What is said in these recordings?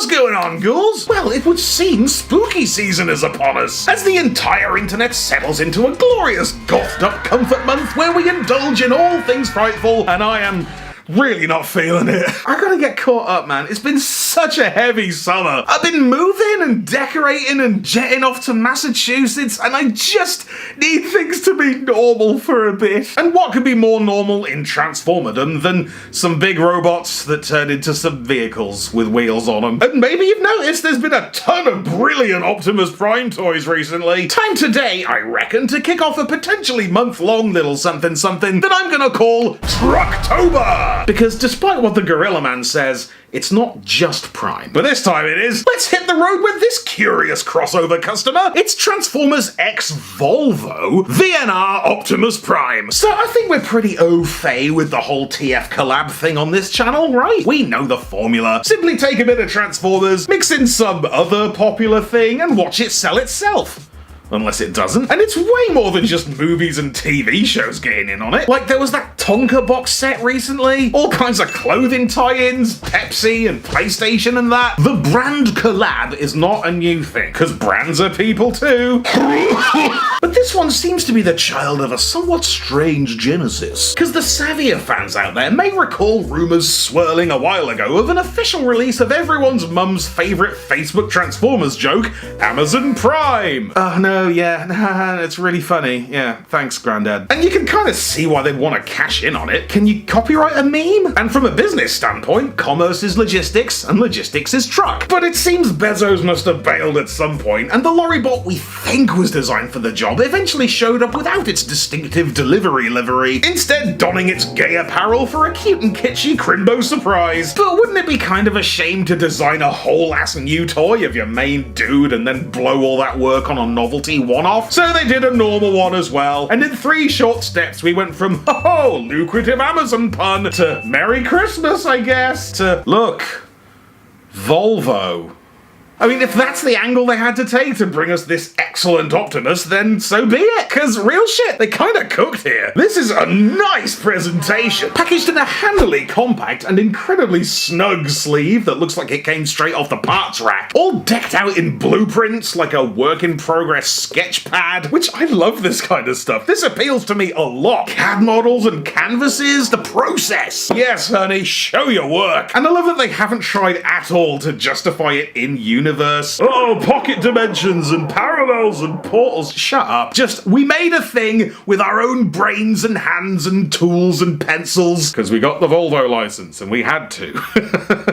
What's going on, ghouls? Well, it would seem spooky season is upon us, as the entire internet settles into a glorious gothed up comfort month where we indulge in all things frightful, and I am really not feeling it. I gotta get caught up, man. It's been such a heavy summer. I've been moving and decorating and jetting off to Massachusetts, and I just need things to be normal for a bit. And what could be more normal in Transformerdom than some big robots that turn into some vehicles with wheels on them? And maybe you've noticed there's been a ton of brilliant Optimus Prime toys recently. Time today, I reckon, to kick off a potentially month-long little something that I'm gonna call Trucktober. Because despite what the Gorilla Man says, it's not just Prime. But this time it is. Let's hit the road with this curious crossover customer. It's Transformers X Volvo VNR Optimus Prime. So I think we're pretty au fait with the whole TF collab thing on this channel, right? We know the formula. Simply take a bit of Transformers, mix in some other popular thing, and watch it sell itself. Unless it doesn't. And it's way more than just movies and TV shows getting in on it. Like, there was that Tonka box set recently, all kinds of clothing tie-ins, Pepsi and PlayStation and that. The brand collab is not a new thing, because brands are people too. But this one seems to be the child of a somewhat strange genesis, because the savvier fans out there may recall rumours swirling a while ago of an official release of everyone's mum's favourite Facebook Transformers joke, Amazon Prime. Oh no. Oh yeah, it's really funny. Yeah, thanks, Grandad. And you can kind of see why they'd want to cash in on it. Can you copyright a meme? And from a business standpoint, commerce is logistics, and logistics is truck. But it seems Bezos must have bailed at some point, and the lorry bot we think was designed for the job eventually showed up without its distinctive delivery livery, instead donning its gay apparel for a cute and kitschy Crimbo surprise. But wouldn't it be kind of a shame to design a whole-ass new toy of your main dude and then blow all that work on a novelty one-off? So they did a normal one as well, and in 3 short steps we went from oh, lucrative Amazon pun to Merry Christmas, I guess, to look, Volvo. I mean, if that's the angle they had to take to bring us this excellent Optimus, then so be it, because real shit, they kinda cooked here. This is a nice presentation, packaged in a handily compact and incredibly snug sleeve that looks like it came straight off the parts rack, all decked out in blueprints like a work-in-progress sketch pad, which I love this kind of stuff. This appeals to me a lot. CAD models and canvases, the process. Yes, honey, show your work. And I love that they haven't tried at all to justify it in universe. Oh, pocket dimensions and parallels and portals. Shut up. Just, we made a thing with our own brains and hands and tools and pencils, because we got the Volvo license and we had to.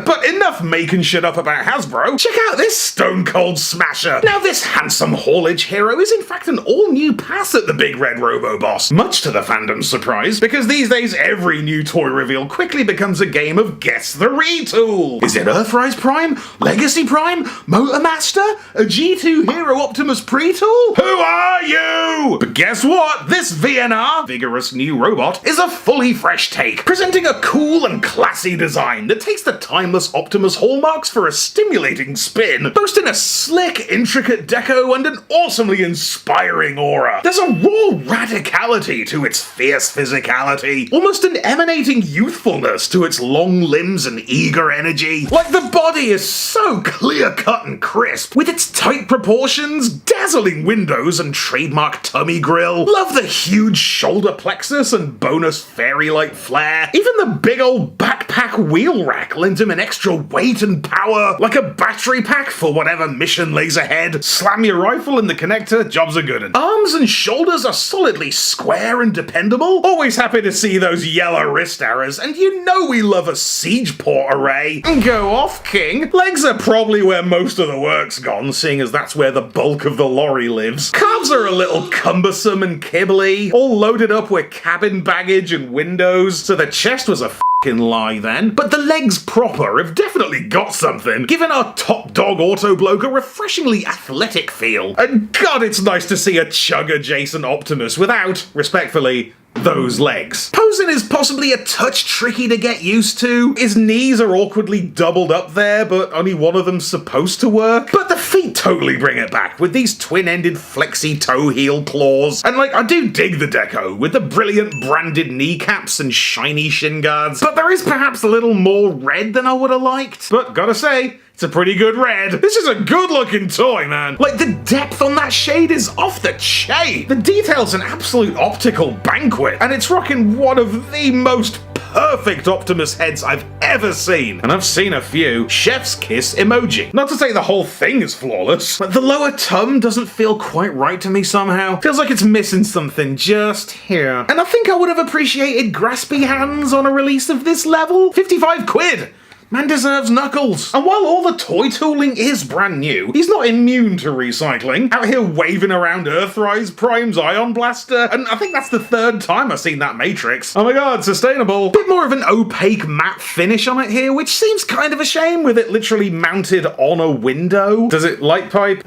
But enough making shit up about Hasbro. Check out this stone cold smasher. Now this handsome haulage hero is in fact an all-new pass at the big red Robo-Boss, much to the fandom's surprise, because these days every new toy reveal quickly becomes a game of guess the retool. Is it Earthrise Prime? Legacy Prime? Motormaster? A G2 Hero Optimus Pre-Tool? Who are you? But guess what? This VNR, vigorous new robot, is a fully fresh take, presenting a cool and classy design that takes the timeless Optimus hallmarks for a stimulating spin, boasting a slick, intricate deco and an awesomely inspiring aura. There's a raw radicality to its fierce physicality, almost an emanating youthfulness to its long limbs and eager energy. Like the body is so clear-cut and crisp, with its tight proportions, dazzling windows, and trademark tummy grill. Love the huge shoulder plexus and bonus fairy-like flair. Even the big old backpack wheel rack lends him an extra weight and power, like a battery pack for whatever mission lays ahead. Slam your rifle in the connector, job's a good one. Arms and shoulders are solidly square and dependable. Always happy to see those yellow wrist arrows, and you know we love a siege port array. Go off, King. Legs are probably where most of the work's gone, seeing as that's where the bulk of the lorry lives. Calves are a little cumbersome and kibbly, all loaded up with cabin baggage and windows, so the chest was a f***ing lie then. But the legs proper have definitely got something, giving our top dog Autobloke a refreshingly athletic feel. And god, it's nice to see a chug-adjacent Optimus without, respectfully, those legs. Posing is possibly a touch tricky to get used to. His knees are awkwardly doubled up there, but only one of them's supposed to work. But the feet totally bring it back with these twin-ended flexy toe heel claws. And like, I do dig the deco with the brilliant branded kneecaps and shiny shin guards, but there is perhaps a little more red than I would have liked. But gotta say, it's It's a pretty good red. This is a good looking toy, man. Like, the depth on that shade is off the chain. The detail's an absolute optical banquet, and it's rocking one of the most perfect Optimus heads I've ever seen. And I've seen a few. Chef's kiss emoji. Not to say the whole thing is flawless, but the lower tongue doesn't feel quite right to me somehow. Feels like it's missing something just here. And I think I would have appreciated graspy hands on a release of this level. 55 quid. Man deserves Knuckles. And while all the toy tooling is brand new, he's not immune to recycling. Out here waving around Earthrise Prime's Ion Blaster, and I think that's the third time I've seen that Matrix. Oh my god, sustainable. Bit more of an opaque matte finish on it here, which seems kind of a shame with it literally mounted on a window. Does it light pipe?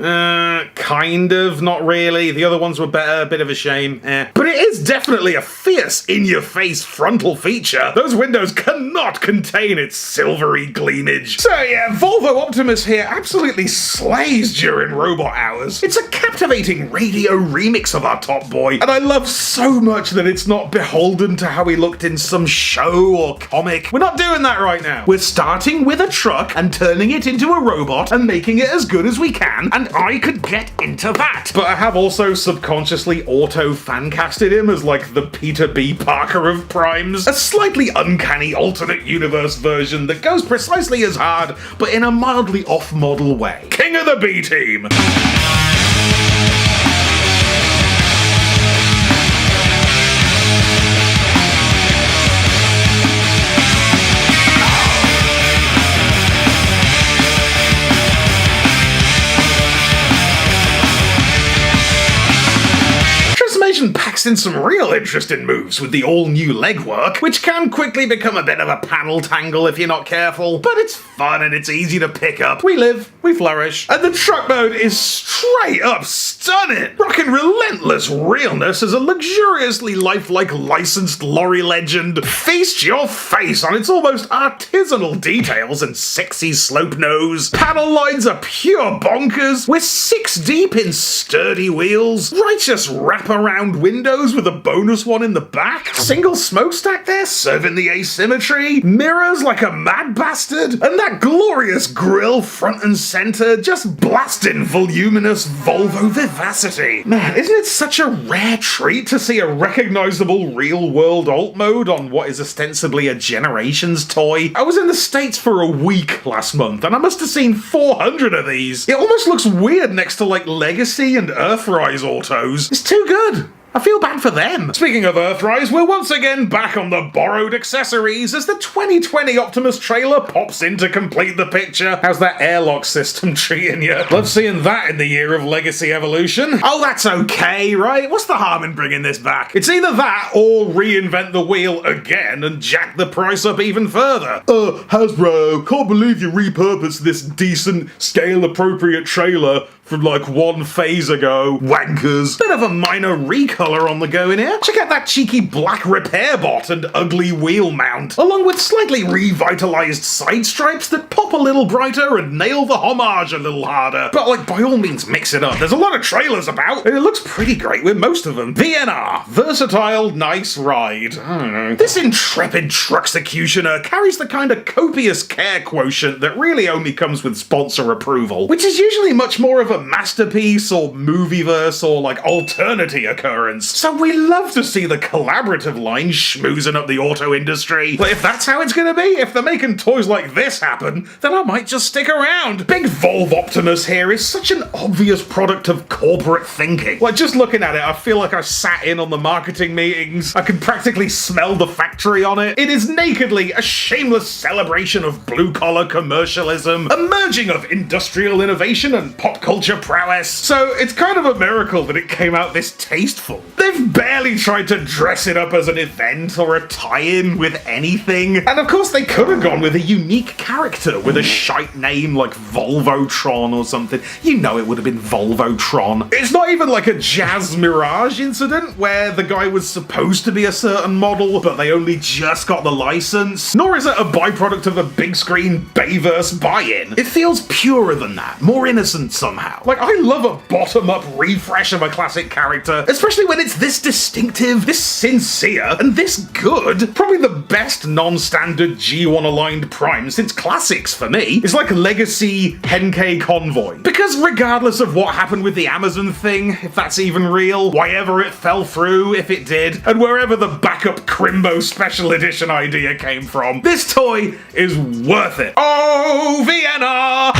Kind of, not really. The other ones were better, a bit of a shame. But it is definitely a fierce, in-your-face frontal feature. Those windows cannot contain its silvery gleamage. So yeah, Volvo Optimus here absolutely slays during robot hours. It's a captivating radio remix of our top boy, and I love so much that it's not beholden to how he looked in some show or comic. We're not doing that right now. We're starting with a truck and turning it into a robot and making it as good as we can, and I could get into that. But I have also subconsciously auto-fancasted him as like the Peter B. Parker of Primes, a slightly uncanny alternate universe version that goes precisely as hard, but in a mildly off-model way. King of the B-Team! Packs in some real interesting moves with the all-new legwork, which can quickly become a bit of a panel tangle if you're not careful, but it's fun and it's easy to pick up. We live, we flourish. And the truck mode is straight up stunning, rocking relentless realness as a luxuriously lifelike licensed lorry legend. Feast your face on its almost artisanal details and sexy slope nose. Panel lines are pure bonkers. We're 6 deep in sturdy wheels, righteous wraparound windows with a bonus one in the back, single smokestack there serving the asymmetry, mirrors like a mad bastard, and that glorious grille front and center just blasting voluminous Volvo vivacity. Man, isn't it such a rare treat to see a recognizable real-world alt mode on what is ostensibly a Generations toy? I was in the States for a week last month, and I must have seen 400 of these. It almost looks weird next to like Legacy and Earthrise autos. It's too good. I feel bad for them. Speaking of Earthrise, we're once again back on the borrowed accessories as the 2020 Optimus trailer pops in to complete the picture. How's that airlock system treating you? Love seeing that in the year of Legacy Evolution. Oh, that's okay, right? What's the harm in bringing this back? It's either that or reinvent the wheel again and jack the price up even further. Hasbro, can't believe you repurposed this decent, scale-appropriate trailer from like one phase ago. Wankers. Bit of a minor recolor on the go in here. Check out that cheeky black repair bot and ugly wheel mount, along with slightly revitalized side stripes that pop a little brighter and nail the homage a little harder. But like, by all means, mix it up. There's a lot of trailers about, and it looks pretty great with most of them. VNR. Versatile, nice ride. I don't know. This intrepid trucksecutioner carries the kind of copious care quotient that really only comes with sponsor approval, which is usually much more of a masterpiece or movieverse or like alternity occurrence. So we love to see the collaborative line schmoozing up the auto industry. But if that's how it's gonna be, if they're making toys like this happen, then I might just stick around. Big Volvo Optimus here is such an obvious product of corporate thinking. Like, just looking at it, I feel like I sat in on the marketing meetings. I can practically smell the factory on it. It is nakedly a shameless celebration of blue-collar commercialism, a merging of industrial innovation and pop culture prowess. So it's kind of a miracle that it came out this tasteful. They've barely tried to dress it up as an event or a tie-in with anything. And of course they could have gone with a unique character with a shite name like Volvotron or something. You know it would have been Volvotron. It's not even like a Jazz Mirage incident where the guy was supposed to be a certain model but they only just got the license. Nor is it a byproduct of a big screen Bayverse buy-in. It feels purer than that, more innocent somehow. now. Like, I love a bottom-up refresh of a classic character, especially when it's this distinctive, this sincere, and this good. Probably the best non-standard G1-aligned Prime since Classics for me is like Legacy Henkei Convoy. Because regardless of what happened with the Amazon thing, if that's even real, why ever it fell through, if it did, and wherever the backup Crimbo Special Edition idea came from, this toy is worth it. Oh, VNR!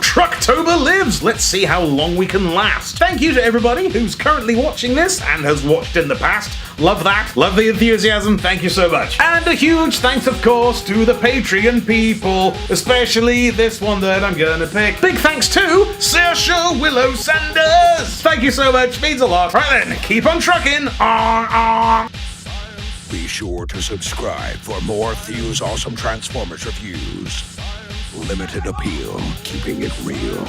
Trucktober lives! Let's see how long we can last. Thank you to everybody who's currently watching this and has watched in the past. Love that. Love the enthusiasm. Thank you so much. And a huge thanks, of course, to the Patreon people, especially this one that I'm gonna pick. Big thanks to Saoirse Willow Sanders. Thank you so much. Means a lot. Right then, keep on trucking. Be sure to subscribe for more Thew's awesome Transformers reviews. Limited appeal, keeping it real.